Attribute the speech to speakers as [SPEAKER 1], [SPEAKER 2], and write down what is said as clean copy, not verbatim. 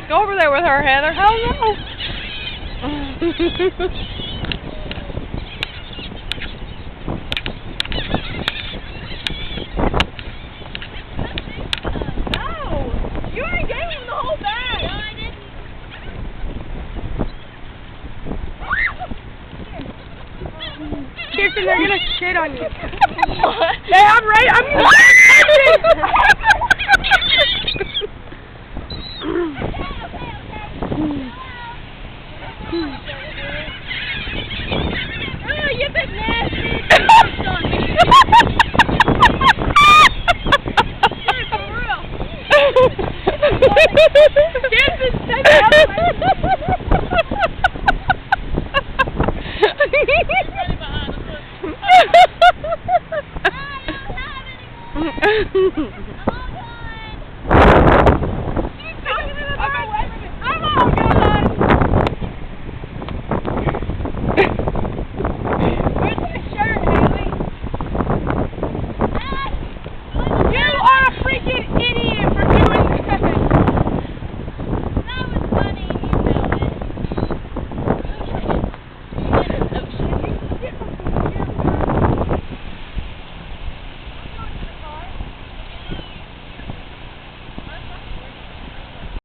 [SPEAKER 1] Go over there with her, Heather. Hell no.
[SPEAKER 2] No! You ain't gave him the whole bag! No, I didn't.
[SPEAKER 1] Kirsten, they're gonna shit on you.
[SPEAKER 2] What?
[SPEAKER 1] Hey, I'm ready. I'm
[SPEAKER 2] Oh, you big nasty! Kirsten, take it out.
[SPEAKER 1] I don't have any more.